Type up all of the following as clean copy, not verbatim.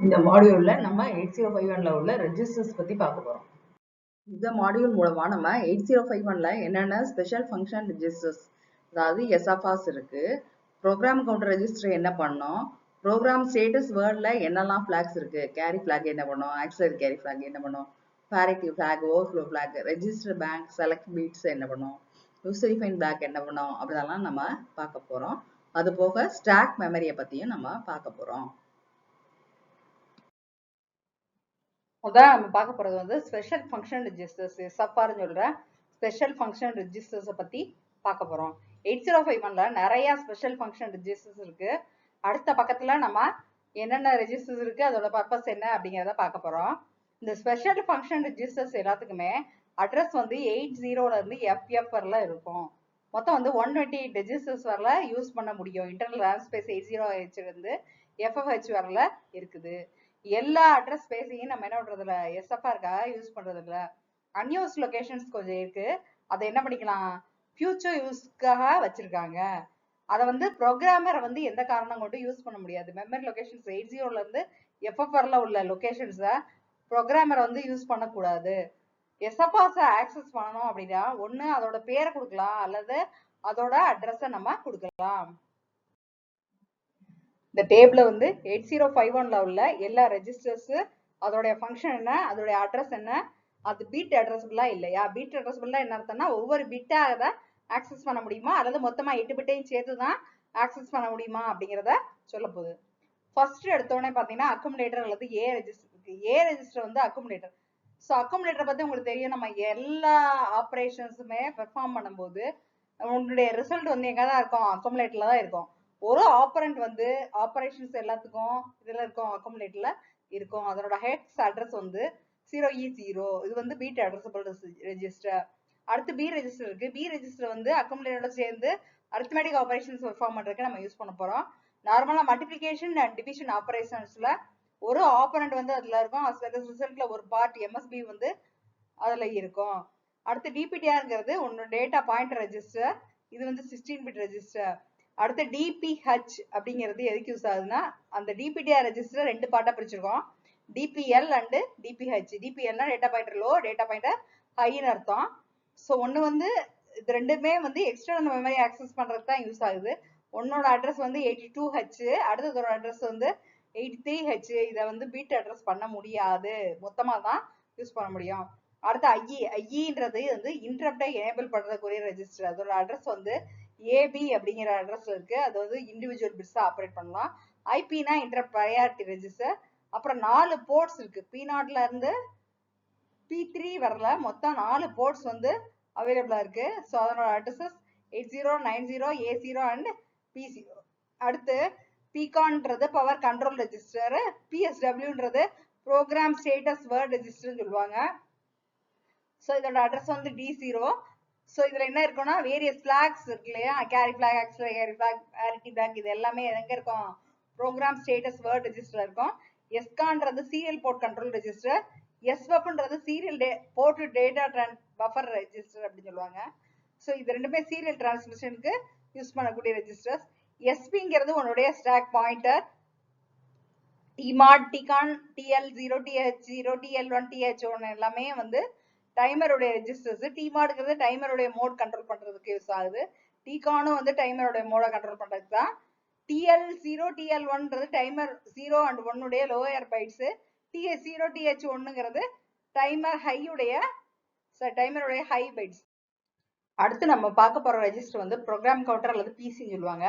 இந்த மாடியூல்ல நம்ம 8051ல உள்ள ரெஜிஸ்டர்ஸ் பத்தி பார்க்க போறோம். இந்த மாடியூல் மூலமா நம்ம 8051ல என்னென்ன ஸ்பெஷல் ஃபங்க்ஷன் ரெஜிஸ்டர்ஸ், அதாவது எஸ்எஃப்ஆர்ஸ் இருக்கு, ப்ரோக்ராம் கவுண்டர் ரெஜிஸ்டர் என்ன பண்ணோம், ப்ரோக்ராம் ஸ்டேட்டஸ் வேர்ட்ல என்னெல்லாம் ஃபிளாக்ஸ் இருக்கு, கேரி ஃபிளாக் என்ன பண்ணும், ஆக்சிலரி கேரி ஃபிளாக் என்ன பண்ணும், parity flag, overflow flag, register bank, select bits என்ன பண்ணும், யூசர் டிஃபைன் பேக் என்ன பண்ணும், அப்படிலாம் நம்ம பார்க்க போறோம். அது போக ஸ்டாக் மெமரியை பத்தியும் நம்ம பார்க்க போறோம். முதல்ல நம்ம பார்க்க போறது வந்து ஸ்பெஷல் ஃபங்க்ஷன் ரெஜிஸ்டர்ஸ், எஸ்எஃப்ஆர்னு சொல்ற ஸ்பெஷல் ஃபங்க்ஷன் ரெஜிஸ்டர்ஸை பத்தி பார்க்க போறோம். 8051ல நிறைய ஸ்பெஷல் ஃபங்க்ஷன் ரெஜிஸ்டர்ஸ் இருக்கு. அடுத்த பக்கத்துல நம்ம என்னென்ன ரெஜிஸ்டர்ஸ் இருக்கு, அதோட பர்பஸ் என்ன அப்படிங்கிறத பார்க்க போறோம். இந்த ஸ்பெஷல் ஃபங்க்ஷன் ரெஜிஸ்டர்ஸ் எல்லாத்துக்குமே அட்ரஸ் வந்து 80ல இருந்து FF வரல இருக்கும். மொத்தம் வந்து 128 ரெஜிஸ்டர்ஸ் வரல யூஸ் பண்ண முடியும். இன்டர்னல் ரேம் ஸ்பேஸ் 80H இருந்து FFH வரல இருக்குது. எல்லா அட்ரஸ் ஸ்பேஸையும் நம்ம என்ன பண்றது இல்ல, எஸ்எஃப்ஆருக்காக யூஸ் பண்றது இல்ல. அன்யூஸ் லொகேஷன்ஸ் கொஞ்சம் இருக்கு, அதை என்ன பண்ணிக்கலாம், ஃபியூச்சர் யூஸ்க்காக வச்சிருக்காங்க. அதை வந்து ப்ரோக்ராமரை வந்து எந்த காரணம் கொண்டு யூஸ் பண்ண முடியாது. மெமரி லொகேஷன்ஸ் 80ல இருந்து FFRல உள்ள லொகேஷன்ஸை ப்ரோக்ராமரை வந்து யூஸ் பண்ணக்கூடாது. எஸ்எஃப்ஆர்ஸை ஆக்சஸ் பண்ணணும் அப்படின்னா ஒண்ணு அதோட பேரை கொடுக்கலாம், அல்லது அதோட அட்ரஸை நம்ம கொடுக்கலாம். இந்த டேபிள் வந்து 8051ல உள்ள எல்லா ரெஜிஸ்டர்ஸ், அதோடைய ஃபங்க்ஷன் என்ன, அதோடைய அட்ரஸ் என்ன, அது பீட் அட்ரஸபிளா இல்லையா. பீட் அட்ரஸபிளா என்ன அர்த்தம்னா ஒவ்வொரு பிட்டாக அதை ஆக்சஸ் பண்ண முடியுமா, அல்லது மொத்தமா 8 பிட்டையும் சேர்த்து தான் ஆக்சஸ் பண்ண முடியுமா அப்படிங்கிறத சொல்ல போகுது. ஃபர்ஸ்ட் எடுத்தோடனே பார்த்தீங்கன்னா அக்குமுலேட்டர் அல்லது ஏ ரெஜிஸ்டர் இருக்கு. ஏ ரெஜிஸ்டர் வந்து அக்குமுலேட்டர். ஸோ அக்குமுலேட்டர் பத்தி உங்களுக்கு தெரியும், நம்ம எல்லா ஆப்ரேஷன்ஸுமே பெர்ஃபார்ம் பண்ணும்போது உங்களுடைய ரிசல்ட் வந்து எங்க தான் இருக்கும், அக்குமுலேட்டர்ல தான் இருக்கும். ஒரு ஆப்பரண்ட் வந்து ஆபரேஷன்ஸ் எல்லாத்துக்கும் இதுல இருக்கும், அக்குமுலேட்டர்ல இருக்கும். அதனோட ஹெக்ஸ் அட்ரஸ் வந்து 0E0. இது வந்து பீட் அட்ரஸபிள் ரெஜிஸ்டர். அடுத்து பி ரெஜிஸ்டர் இருக்கு. பி ரெஜிஸ்டர் வந்து அக்குமுலேட்டரோட சேர்ந்து அரித்மெட்டிக் ஆபரேஷன்ஸ் பெர்ஃபார்ம் பண்றதுக்கு நம்ம யூஸ் பண்ண போறோம். நார்மலா மல்டிபிளிகேஷன் அண்ட் டிவிஷன் ஆபரேஷன்ஸ்ல ஒரு ஆப்பரண்ட் வந்து அதுல இருக்கும், ரிசல்ட்ல ஒரு பார்ட் MSB வந்து அதுல இருக்கும். அடுத்து DPTRங்கிறது உன்னோட டேட்டா பாயிண்டர் ரெஜிஸ்டர். இது வந்து 16 பிட் ரெஜிஸ்டர். அடுத்து DPH அப்படிங்கிறது எதுக்கு யூஸ் ஆகுதுன்னா, அந்த DPTR ரெஜிஸ்டர் ரெண்டு பார்ட்டா பிரிச்சிருக்கோம், DPL அண்ட் DPH. DPLனா data pointer low, data pointer ஹைன்னு அர்த்தம். ஸோ ஒன்று வந்து இது ரெண்டுமே வந்து எக்ஸ்டர்னல் மெமரி ஆக்சஸ் பண்றதுக்கு தான் யூஸ் ஆகுது. ஒன்னோட அட்ரஸ் வந்து 82H, அடுத்ததோட அட்ரஸ் வந்து 83H. இதை வந்து பீட் அட்ரஸ் பண்ண முடியாது, மொத்தமா தான் யூஸ் பண்ண முடியும். அடுத்து ஐஇன்றது வந்து இன்டரப்டை எனேபிள் பண்றதுக்குரிய ரெஜிஸ்டர். அதோட அட்ரஸ் வந்து AB அப்படிங்கிற அட்ரஸ்ல இருக்கு. அது வந்து இண்டிவிஜுவல் பிட்ஸா ஆப்ரேட் பண்ணலாம். ஐபினா இன்டரப்ட் ப்ரையாரிட்டி ரெஜிஸ்டர். அப்புறம் 4 போர்ட்ஸ் இருக்கு, P0ல இருந்து P3 வரல மொத்தம் 4 போர்ட்ஸ் வந்து அவைலபிளா இருக்கு. ஸோ அதனோட அட்ரஸஸ் 80, 90, A0 அண்ட் P0. அடுத்து பிகான்ன்றது பவர் கண்ட்ரோல் ரெஜிஸ்டர். PSWன்றது ப்ரோக்ராம் ஸ்டேட்டஸ் வேர்ட் ரெஜிஸ்டர்னு சொல்லுவாங்க. ஸோ இதோட அட்ரஸ் வந்து D0. ஸோ இதுல என்ன இருக்குன்னா வேரியஸ் ஃபிளாக்ஸ் இருக்கு இல்லையா, carry flag, auxiliary carry flag, parity flag, இது எல்லாமே எங்க இருக்கும், ப்ரோக்ராம் ஸ்டேட்டஸ் வேர்ட் ரெஜிஸ்டர் இருக்கும். எஸ்கான்றது சீரியல் போர்ட் கண்ட்ரோல் ரெஜிஸ்டர். SBufன்றது serial port data buffer register அப்படின்னு சொல்லுவாங்க. ஸோ இது ரெண்டுமே சீரியல் டிரான்ஸ்மிஷனுக்கு யூஸ் பண்ணக்கூடிய ரெஜிஸ்டர்ஸ். SPங்கிறது உன்னுடைய stack pointer. TMOD, TCON, TL0, TH0, TL1, TH1 எல்லாமே வந்து டைமருடைய ரெஜிஸ்டர்ஸ். TMODங்கிறது டைமருடைய மோட் கண்ட்ரோல் பண்றதுக்கு யூஸ் ஆகுது. TCON வந்து டைமருடைய மோட கண்ட்ரோல் பண்றதுக்கு தான். TL0, TL1ன்றது டைமர் 0 and 1 உடைய லோயர் பைட்ஸ். TH0, TH1ங்கிறது டைமர் டைமருடைய ஹை பைட்ஸ். அடுத்து நம்ம பார்க்க போற ரெஜிஸ்டர் வந்து ப்ரோக்ராம் கவுண்டர் அல்லது பிசின்னு சொல்லுவாங்க.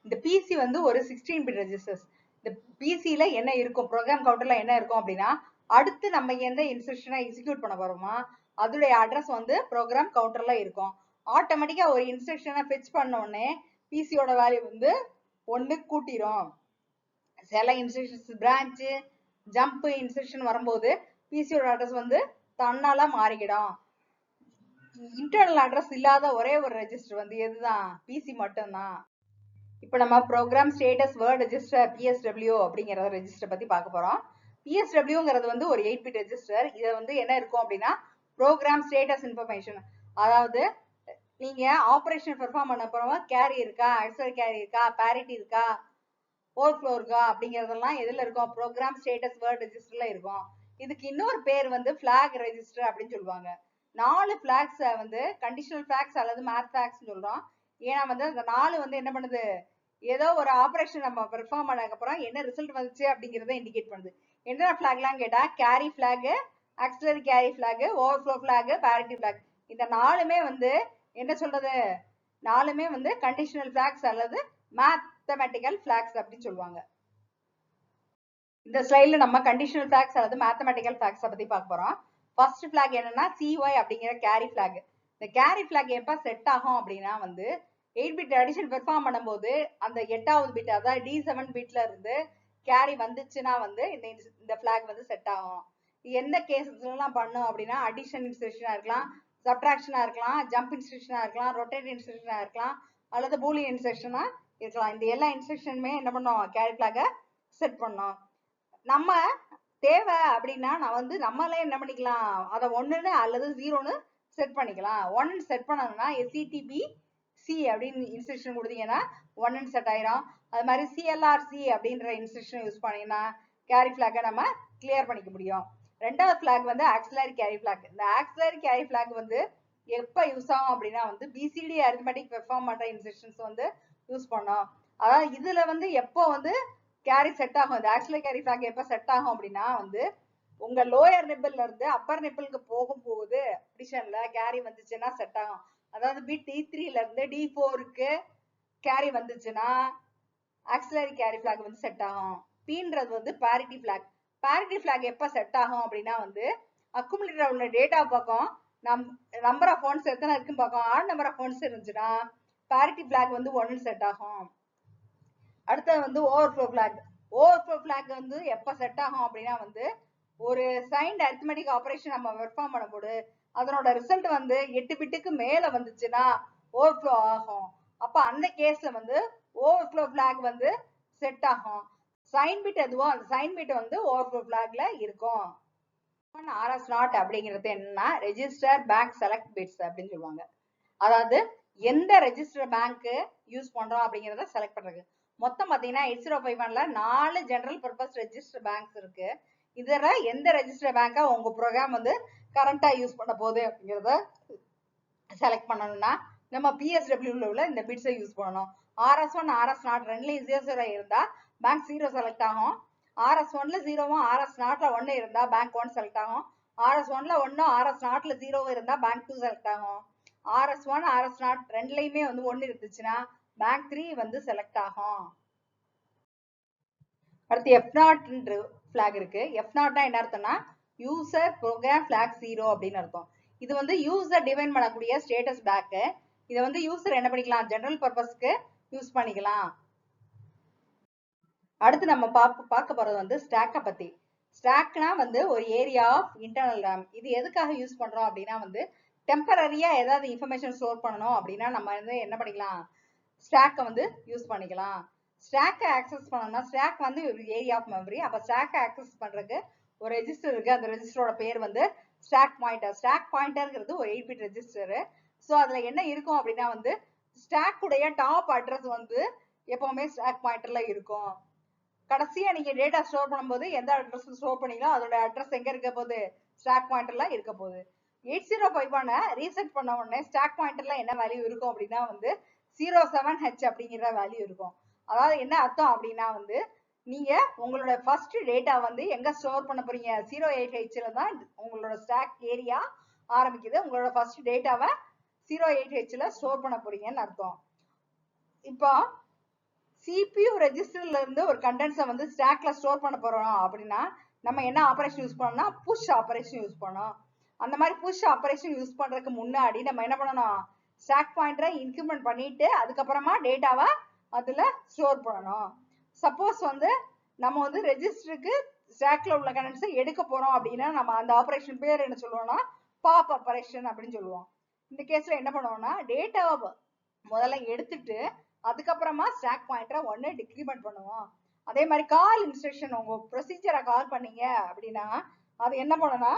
இந்த பிசி வந்து ஒரு 16 பிட் ரெஜிஸ்டர்ஸ். இந்த பிசில என்ன இருக்கும், ப்ரோக்ராம் கவுண்டர்ல என்ன இருக்கும் அப்படின்னா, அடுத்து நம்ம எந்த இன்ஸ்ட்ரக்ஷனை எக்ஸிக்யூட் பண்ண போறோமா அதோடைய அட்ரஸ் வந்து ப்ரோக்ராம் கவுண்டர்ல இருக்கும். ஆட்டோமேட்டிக்கா ஒரு இன்ஸ்ட்ரக்ஷனை ஃபெச் பண்ண உடனே பிசியோட வேல்யூ வந்து 1 கூட்டிரும். சில இன்ஸ்ட்ரக்ஷன்ஸ் பிரான்ச், ஜம்ப் இன்ஸ்ட்ரக்ஷன் வரும்போது பிசியோட அட்ரஸ் வந்து தன்னால மாறிக்கிடும். இன்டர்னல் அட்ரஸ் இல்லாத ஒரே ஒரு ரெஜிஸ்டர் வந்து எதுதான், பிசி மட்டும்தான். இப்போ நம்ம program status word register PSW அப்படிங்கிற ரெஜிஸ்டர் பத்தி பார்க்க போறோம். PSWங்கிறது வந்து ஒரு 8 பிட் ரெஜிஸ்டர். இதை வந்து என்ன இருக்கும் அப்படின்னா ப்ரோக்ராம் ஸ்டேட்டஸ் இன்ஃபர்மேஷன். அதாவது நீங்க ஆபரேஷன் பெர்ஃபார்ம் பண்ண போறவங்க கேரி இருக்கா, ஆக்சிலரி கேரி இருக்கா, பேரிட்டி இருக்கா, ஓவர்ஃப்ளோ இருக்கா அப்படிங்கறதெல்லாம் எதுல இருக்கும், ப்ரோக்ராம் ஸ்டேட்டஸ் வேர்ட் ரெஜிஸ்டர்ல இருக்கும். இதுக்கு இன்னொரு பேர் வந்து பிளாக் ரெஜிஸ்டர் அப்படின்னு சொல்லுவாங்க. 4 பிளாக்ஸ் வந்து கண்டிஷனல் பிளாக்ஸ் அல்லது மேத் பிளாக்ஸ் சொல்றோம். ஏன்னா வந்து அந்த 4 வந்து என்ன பண்ணுது, ஏதோ ஒரு ஆபரேஷன் நம்ம பெர்ஃபார்ம் பண்ணதுக்கு அப்புறம் என்ன ரிசல்ட் வந்துச்சு அப்படிங்கறத இண்டிகேட் பண்ணுது. என்ன பிளாக்லாம் கேட்டா carry flag, auxiliary carry flag, overflow flag, parity flag. இந்த 4மே வந்து என்ன சொல்றது, 4மே வந்து கண்டிஷனல் பிளாக்ஸ் அல்லது மேத்தமெட்டிக்கல் பிளாக்ஸ் அப்படின்னு சொல்லுவாங்க. இந்த ஸ்லைட்ல நம்ம கண்டிஷனல் பிளாக்ஸ் அல்லது மேத்தமெட்டிக்கல் பிளாக்ஸ் பத்தி பார்க்க போறோம். ஃபர்ஸ்ட் பிளாக் என்னன்னா CY அப்படிங்கிற கேரி பிளாக். இந்த கேரி பிளாக் எப்ப செட் ஆகும் அப்படின்னா வந்து 8 பிட் அடிஷன் பெர்ஃபார்ம் பண்ணும்போது அந்த 8வது பிட் அதாவது D7 பிட்ல இருந்து கேரி வந்துச்சுன்னா வந்து இந்த பிளாக் வந்து செட் ஆகும். எந்த கேசஸ்லாம் பண்ணும் அப்படின்னா அடிஷன் இன்ஸ்ட்ரக்ஷனா இருக்கலாம், சப்ட்ராக்ஷனா இருக்கலாம், ஜம்ப் இன்ஸ்ட்ரக்ஷனா இருக்கலாம், ரொட்டேட் இன்ஸ்ட்ரக்ஷனா இருக்கலாம், அல்லது பூலியன் இன்ஸ்ட்ரக்ஷனா இருக்கலாம். இந்த எல்லா இன்ஸ்ட்ரக்ஷனுமே என்ன பண்ணும், கேரி பிளாக செட் பண்ணும். நம்ம தேவை அப்படின்னா நான் வந்து நம்மளே என்ன பண்ணிக்கலாம், அதை 1 அல்லது 0ன்னு செட் பண்ணிக்கலாம். 1 செட் பண்ணணும்னா SETB C அப்படின்னு இன்ஸ்ட்ரக்ஷன் கொடுத்தீங்கன்னா 1 செட் ஆயிரும். அது மாதிரி CLRC அப்படின்ற இன்ஸ்ட்ரக்ஷன் யூஸ் பண்ணீங்கன்னா கேரி பிளாக நம்ம கிளியர் பண்ணிக்க முடியும். ரெண்டாவது பிளாக் வந்து ஆக்சிலரி கேரி பிளாக். இந்த ஆக்சிலரி கேரி பிளாக் வந்து எப்ப யூஸ் ஆகும் அப்படின்னா வந்து BCD அரித்மெட்டிக் பெர்ஃபார்ம் பண்ற இன்ஸ்ட்ரக்ஷன்ஸ் வந்து யூஸ் பண்ணோம். அதாவது இதுல வந்து எப்போ வந்து கேரி செட் ஆகும், இந்த ஆக்சிலரி கேரி பிளாக் எப்ப செட் ஆகும் அப்படின்னா வந்து உங்க லோயர் நிப்பிள்ல இருந்து அப்பர் நிப்பிளுக்கு போகும்போது அடிஷன்ல கேரி வந்துச்சுன்னா செட் ஆகும். அதாவது பிட் D3ல இருந்து D4க்கு கேரி வந்துச்சுன்னா ஆக்சிலரி கேரி பிளாக் வந்து செட் ஆகும். பீன்றது வந்து பேரிட்டி பிளாக். பேரிட்டி பிளாக் எப்ப செட் ஆகும் அப்படின்னா வந்து அக்குமுலேட்டர் உள்ள டேட்டா பக்கம் நம்பர் ஆஃப் ஒன்ஸ் எத்தனை இருக்குன்னு பார்க்கும். ஆட் நம்பர் ஆஃப் ஒன்ஸ் இருந்துச்சுன்னா பேரிட்டி பிளாக் வந்து 1 செட் ஆகும். அடுத்தது வந்து ஓவர்ஃப்ளோ பிளாக். ஓவர்ஃப்ளோ பிளாக் வந்து எப்ப செட் ஆகும் அப்படின்னா வந்து ஒரு சைன்ட் அரித்மெட்டிக் ஆபரேஷன் நம்ம பெர்ஃபார்ம் பண்ணும்போது அதனோட ரிசல்ட் வந்து 8 பிட்டுக்கு மேல வந்துச்சுன்னா ஓவர்ஃப்ளோ ஆகும். அப்ப அந்த கேஸ்ல வந்து ஓவர்ஃப்ளோ பிளாக் வந்து செட் ஆகும். சைன் பிட் எதுவோ அந்த சைன் பிட் வந்து ஓவர்ஃப்ளோ பிளாக்ல இருக்கும். RS நாட் அப்படிங்கிறது என்னன்னா ரெஜிஸ்டர் பேங்க் செலக்ட் பிட்ஸ் அப்படின்னு சொல்லுவாங்க. அதாவது எந்த ரெஜிஸ்டர் பேங்க் யூஸ் பண்றோம் அப்படிங்கறத செலக்ட் பண்றது. மொத்தம் பாத்தீங்கன்னா 8051ல 4 ஜெனரல் பர்பஸ் ரெஜிஸ்டர் பேங்க்ஸ் இருக்கு. இதுல எந்த ரெஜிஸ்டர் பேங்கா உங்க ப்ரோக்ராம் வந்து கரண்டா யூஸ் பண்ண போகுது அப்படிங்கறத செலக்ட் பண்ணணும்னா நம்ம PSW உள்ள இந்த பிட்ஸை யூஸ் பண்ணணும். RS1 RS0 ரெண்டுலயும் 0 இருந்தா பேங்க் 0 செலக்ட் ஆகும். RS1ல 0வும் RS0ல 1 இருந்தா பேங்க் 1 செலக்ட் ஆகும். RS1ல 1ம் RS0ல 0வும் இருந்தா பேங்க் 2 செலக்ட் ஆகும். RS1 RS0 ரெண்டுலயுமே வந்து 1 இருந்துச்சுன்னா பேங்க் 3 வந்து செலக்ட் ஆகும். அடுத்து F0 பிளாக் இருக்கு. F0 என்ன அர்த்தம்னா யூசர் ப்ரோக்ராம் பிளாக் 0 அப்படின்னு அர்த்தம். இது வந்து யூசர் டிஃபைன் பண்ணக்கூடிய ஸ்டேட்டஸ் பிளாக். இதை வந்து யூசர் என்ன பண்ணிக்கலாம், ஜெனரல் பர்பஸ்க்கு யூஸ் பண்ணிக்கலாம். அடுத்து நம்ம பார்க்க போறது வந்து ஸ்டாக்க பத்தி. ஸ்டாக்னா வந்து ஒரு ஏரியா ஆஃப் இன்டர்னல் ரேம். இது எதுக்காக யூஸ் பண்றோம் அப்படின்னா வந்து டெம்பரரியா ஏதாவது இன்ஃபர்மேஷன் ஸ்டோர் பண்ணணும் அப்படின்னா நம்ம வந்து என்ன பண்ணிக்கலாம், ஸ்டாக்க வந்து யூஸ் பண்ணிக்கலாம். ஸ்டாக்கை ஆக்சஸ் பண்ணணும்னா ஸ்டாக் வந்து ஒரு ஏரியா ஆஃப் மெமரி. அப்ப ஸ்டாக்கை ஆக்சஸ் பண்றதுக்கு ஒரு ரெஜிஸ்டர் இருக்கு. அந்த ரெஜிஸ்டரோட பேர் வந்து ஸ்டாக் பாயிண்டர். ஸ்டாக் பாயிண்டர்ங்கிறது ஒரு 8 பிட் ரெஜிஸ்டர். ஸோ அதுல என்ன இருக்கும் அப்படின்னா வந்து ஸ்டாக் உடைய டாப் அட்ரஸ் வந்து எப்பவுமே ஸ்டாக் பாயிண்டர்ல இருக்கும். கடைசியா நீங்க டேட்டா ஸ்டோர் பண்ணும்போது எந்த அட்ரஸ் ஸ்டோர் பண்ணீங்களோ அதோட அட்ரஸ் எங்க இருக்க போகுது, ஸ்டாக் பாயிண்டர்ல இருக்க போகுது. 8051 ரீசெட் பண்ண உடனே ஸ்டாக் பாயிண்டர்ல என்ன வேல்யூ இருக்கும் அப்படின்னா வந்து 07H அப்படிங்கிற வேல்யூ இருக்கும். அதாவது என்ன அர்த்தம் அப்படின்னா வந்து நீங்க உங்களோட ஃபர்ஸ்ட் டேட்டா வந்து எங்க ஸ்டோர் பண்ண போறீங்க, 08Hல தான் உங்களோட ஸ்டாக் ஏரியா ஆரம்பிக்குது. உங்களோட ஃபர்ஸ்ட் டேட்டாவை 08Hல ஸ்டோர் பண்ண போறீங்கன்னு அர்த்தம். இப்போ CPU ரெஜிஸ்டர்ல இருந்து ஒரு கண்டென்ட்ஸை வந்து ஸ்டாக்ல ஸ்டோர் பண்ண போறோம் அப்படின்னா நம்ம என்ன ஆபரேஷன் யூஸ் பண்ணோம்னா புஷ் ஆபரேஷன் யூஸ் பண்ணோம். அந்த மாதிரி புஷ் ஆபரேஷன் யூஸ் பண்றதுக்கு முன்னாடி நம்ம என்ன பண்ணணும், ஸ்டாக் பாயிண்டரை இன்கிரிமெண்ட் பண்ணிட்டு அதுக்கப்புறமா டேட்டாவை அதுல ஸ்டோர் பண்ணணும். சப்போஸ் வந்து நம்ம வந்து ரெஜிஸ்டருக்கு ஸ்டாக்ல உள்ள கண்டென்ட்ஸை எடுக்க போறோம் அப்படின்னா நம்ம அந்த ஆபரேஷன் பேர் என்ன சொல்லுவோம்னா பாப் ஆபரேஷன் அப்படின்னு சொல்லுவோம். இந்த கேஸ்ல என்ன பண்ணுவோம்னா டேட்டாவை முதல்ல எடுத்துட்டு அதுக்கப்புறமா ஸ்டாக் பாயிண்டரை 1 டிக்ரிமெண்ட் பண்ணுவோம். அதே மாதிரி கால் இன்ஸ்ட்ரக்ஷன் உங்க ப்ரொசீஜரை கால் பண்ணீங்க அப்படின்னா அது என்ன பண்ணணும்னா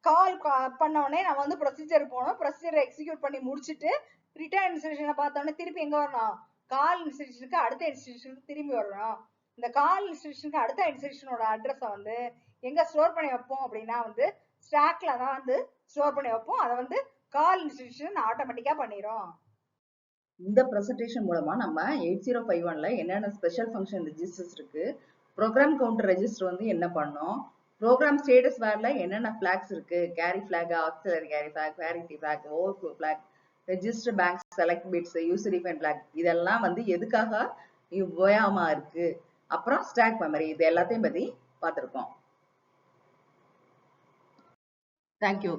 கால் பண்ண உடனே நம்ம வந்து ப்ரொசீஜர் போகணும். ப்ரொசீஜரை எக்ஸிக்யூட் பண்ணி முடிச்சுட்டு ரிட்டர்ன் இன்ஸ்ட்ரக்ஷனை பார்த்தோன்னே திருப்பி எங்க வரணும், கால் இன்ஸ்ட்ரக்ஷனுக்கு அடுத்த இன்ஸ்ட்ரக்ஷனுக்கு திரும்பி வரணும். இந்த கால் இன்ஸ்ட்ரக்ஷனுக்கு அடுத்த இன்ஸ்ட்ரக்ஷனோட அட்ரஸை வந்து எங்க ஸ்டோர் பண்ணி வைப்போம் அப்படின்னா வந்து ஸ்டாக்ல தான் வந்து ஸ்டோர் பண்ணி வைப்போம். அதை வந்து கால் இன்ஸ்ட்ரக்ஷன் ஆட்டோமேட்டிக்கா பண்ணிரும். இந்த பிரசன்டேஷன் மூலமா நம்ம 8051ல என்னென்ன ஸ்பெஷல் ஃபங்க்ஷன் ரெஜிஸ்டர்ஸ் இருக்கு, ப்ரோக்ராம் கவுண்டர் ரெஜிஸ்டர் வந்து என்ன பண்ணோம், ப்ரோக்ராம் ஸ்டேட்டஸ் வேர்ல என்னென்ன ஃபிளாக்ஸ் இருக்கு, carry flag, auxiliary carry flag, parity flag, overflow flag, register bank select bits, user define flag, இதெல்லாம் வந்து எதுக்காக உபயோகமா இருக்கு, அப்புறம் ஸ்டாக் மெமரி, இது எல்லாத்தையும் பத்தி பார்த்திருக்கோம். தேங்க்யூ.